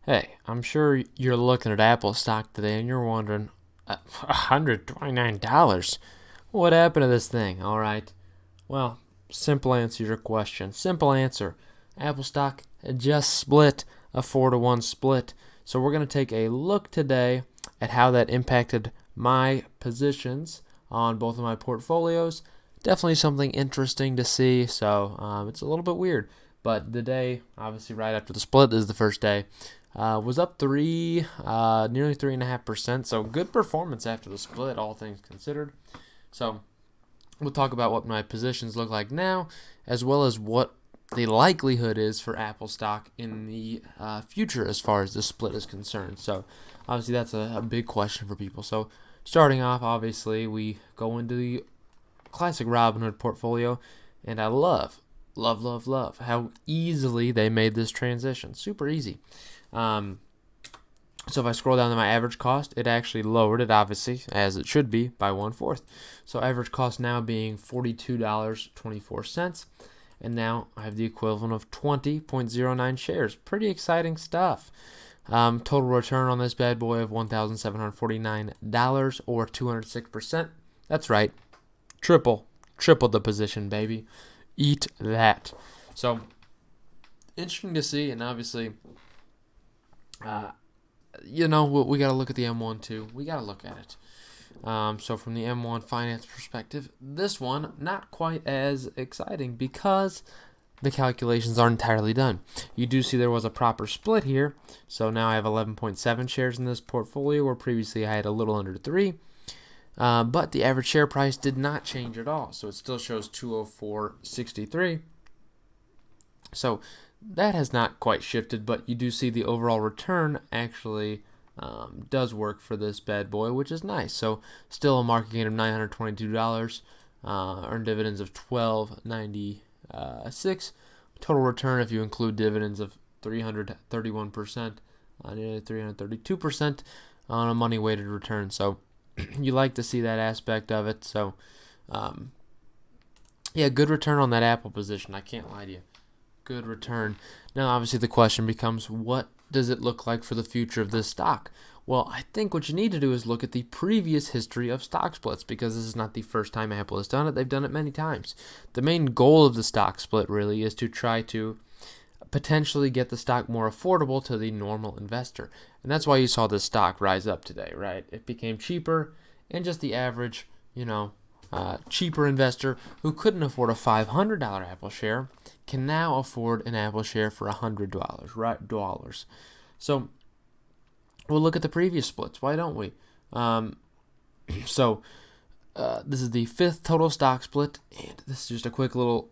Hey, I'm sure you're looking at Apple stock today and you're wondering, $129? What happened to this thing? All right. Well, simple answer to your question. Simple answer. Apple stock had just split a 4-to-1 split. So we're going to take a look today at how that impacted my positions on both of my portfolios. Definitely something interesting to see. So it's a little bit weird. But the day, obviously, right after the split is the first day, was up nearly 3.5%. So good performance after the split, all things considered. So we'll talk about what my positions look like now, as well as what the likelihood is for Apple stock in the future as far as the split is concerned. So obviously that's a big question for people. So starting off, obviously, we go into the classic Robinhood portfolio, and I love how easily they made this transition. Super easy. So if I scroll down to my average cost, it actually lowered it, obviously, as it should be, by 1/4. So average cost now being $42.24. And now I have the equivalent of 20.09 shares. Pretty exciting stuff. Total return on this bad boy of $1,749 or 206%. That's right. Triple the position, baby. Eat that. So interesting to see, and obviously, we got to look at the M1 too. We got to look at it. So from the M1 finance perspective, this one not quite as exciting because the calculations aren't entirely done. You do see there was a proper split here. So now I have 11.7 shares in this portfolio, where previously I had a little under 3. But the average share price did not change at all. So it still shows 204.63. So that has not quite shifted, but you do see the overall return actually does work for this bad boy, which is nice. So still a market gain of $922, earned dividends of $12.96. Total return, if you include dividends, of 331%, nearly 332% on a money weighted return. So you like to see that aspect of it. So good return on that Apple position. I can't lie to you. Good return. Now, obviously, the question becomes, what does it look like for the future of this stock? Well, I think what you need to do is look at the previous history of stock splits, because this is not the first time Apple has done it. They've done it many times. The main goal of the stock split really is to try to potentially get the stock more affordable to the normal investor. And that's why you saw this stock rise up today, right? It became cheaper, and just the average, cheaper investor who couldn't afford a $500 Apple share can now afford an Apple share for $100, right? Dollars. So we'll look at the previous splits. Why don't we? This is the 5th total stock split, and this is just a quick little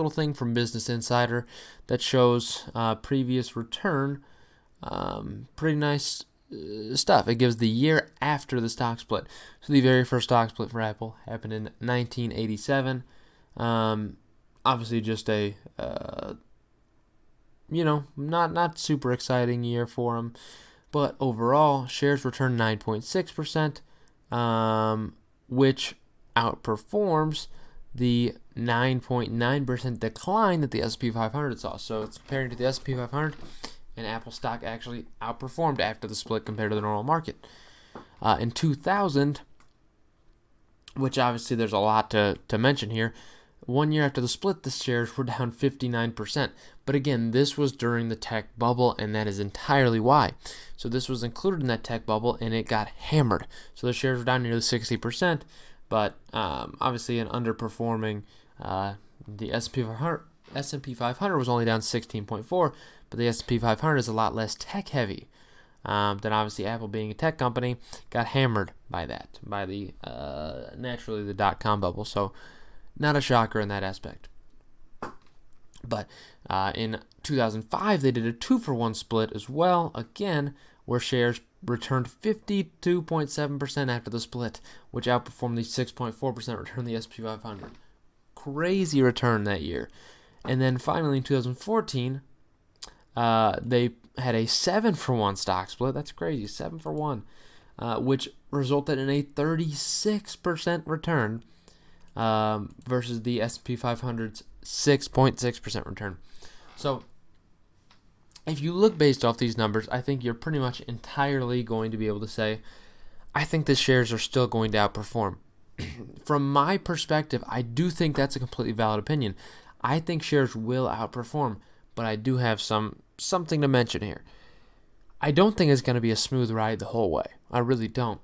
thing from Business Insider that shows previous return. Pretty nice stuff. It gives the year after the stock split. So the very first stock split for Apple happened in 1987. Obviously, just a not super exciting year for them, but overall shares returned 9.6%, which outperforms the 9.9% decline that the S&P 500 saw. So it's comparing to the S&P 500, and Apple stock actually outperformed after the split compared to the normal market. In 2000, which obviously there's a lot to mention here, 1 year after the split, the shares were down 59%. But again, this was during the tech bubble, and that is entirely why. So this was included in that tech bubble, and it got hammered. So the shares were down nearly 60%, but obviously an underperforming. The S&P 500 was only down 16.4, but the S&P 500 is a lot less tech heavy. Then obviously Apple, being a tech company, got hammered by the naturally the dot-com bubble. So not a shocker in that aspect. But in 2005, they did a 2-for-1 split as well, again, where shares returned 52.7% after the split, which outperformed the 6.4% return of the S&P 500. Crazy return that year. And then finally in 2014, they had a 7-for-1 stock split. That's crazy, 7-for-1, which resulted in a 36% return versus the S&P 500's 6.6% return. So if you look based off these numbers, I think you're pretty much entirely going to be able to say, I think the shares are still going to outperform. From my perspective, I do think that's a completely valid opinion. I think shares will outperform, but I do have something to mention here. I don't think it's going to be a smooth ride the whole way. I really don't.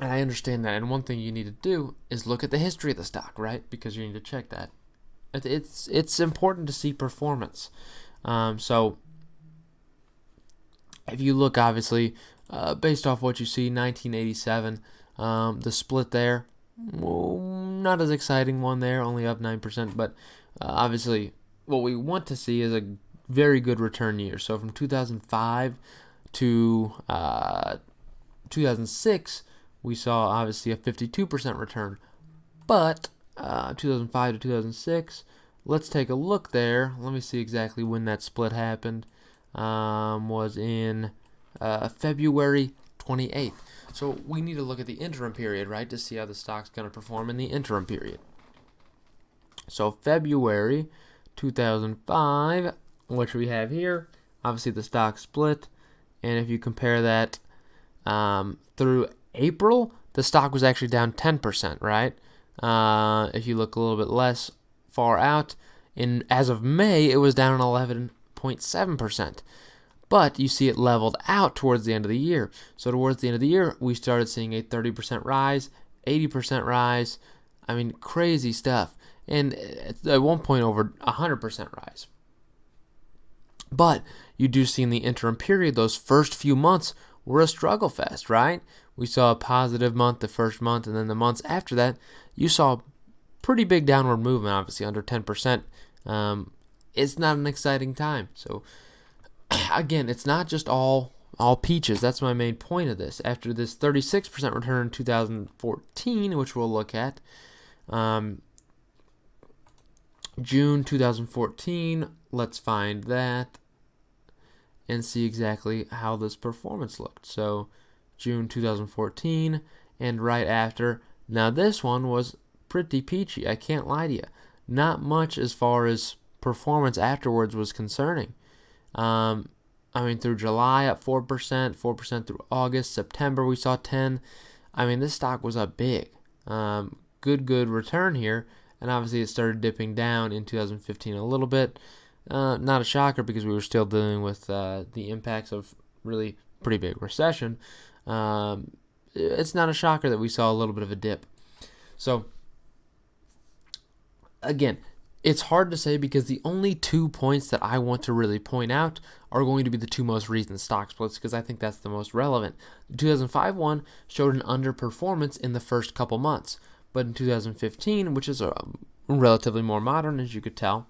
And I understand that. And one thing you need to do is look at the history of the stock, right? Because you need to check that. It's important to see performance. So if you look, obviously, based off what you see, 1987, the split there, well, not as exciting one there, only up 9%. But obviously, what we want to see is a very good return year. So from 2005 to 2006, we saw obviously a 52% return. But 2005 to 2006, let's take a look there. Let me see exactly when that split happened. Was in February 28th. So we need to look at the interim period, right, to see how the stock's going to perform in the interim period. So February 2005, which we have here, obviously the stock split. And if you compare that through April, the stock was actually down 10%, right? If you look a little bit less far out, as of May, it was down 11.7%. But you see it leveled out towards the end of the year. So towards the end of the year, we started seeing a 30% rise, 80% rise. I mean, crazy stuff. And at one point, over 100% rise. But you do see in the interim period, those first few months were a struggle fest, right? We saw a positive month the first month, and then the months after that, you saw pretty big downward movement, obviously under 10%. It's not an exciting time. So again, it's not just all peaches. That's my main point of this. After this 36% return in 2014, which we'll look at, June 2014, let's find that and see exactly how this performance looked. So June 2014, and right after. Now this one was pretty peachy, I can't lie to you. Not much as far as performance afterwards was concerning. Through July up 4% through August, September we saw 10. This stock was up big. Good return here, and obviously it started dipping down in 2015 a little bit. Not a shocker because we were still dealing with the impacts of really pretty big recession. It's not a shocker that we saw a little bit of a dip. So again, it's hard to say because the only 2 points that I want to really point out are going to be the two most recent stock splits because I think that's the most relevant. The 2005 one showed an underperformance in the first couple months, but in 2015, which is relatively more modern, as you could tell,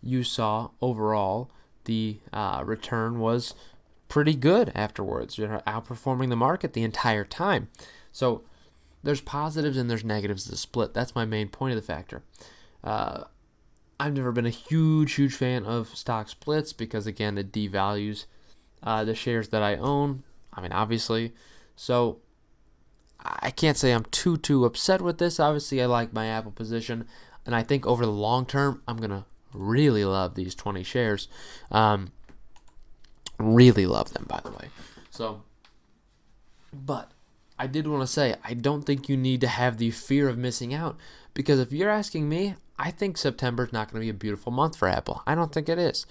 you saw overall the return was pretty good afterwards. You're outperforming the market the entire time. So there's positives and there's negatives to the split. That's my main point of the factor. I've never been a huge fan of stock splits because, again, it devalues the shares that I own. Obviously. So I can't say I'm too upset with this. Obviously, I like my Apple position. And I think over the long term, I'm going to really love these 20 shares. Really love them, by the way. So, but I did want to say, I don't think you need to have the fear of missing out. Because if you're asking me, I think September is not going to be a beautiful month for Apple. I don't think it is.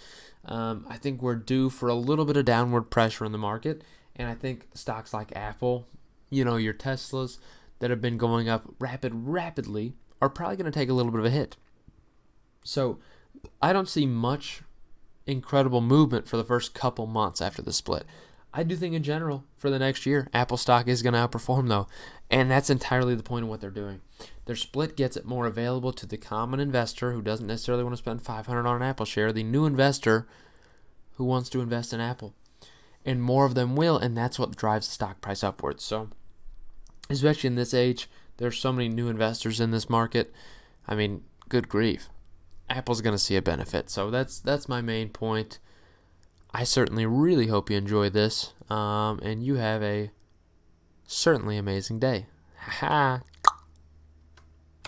I think we're due for a little bit of downward pressure in the market. And I think stocks like Apple, your Teslas that have been going up rapidly are probably going to take a little bit of a hit. So I don't see much incredible movement for the first couple months after the split. I do think in general for the next year, Apple stock is going to outperform though. And that's entirely the point of what they're doing. Their split gets it more available to the common investor who doesn't necessarily want to spend $500 on an Apple share, the new investor who wants to invest in Apple. And more of them will, and that's what drives the stock price upwards. So, especially in this age, there's so many new investors in this market. Good grief. Apple's going to see a benefit. So that's my main point. I certainly really hope you enjoy this, and you have a certainly amazing day. Ha ha.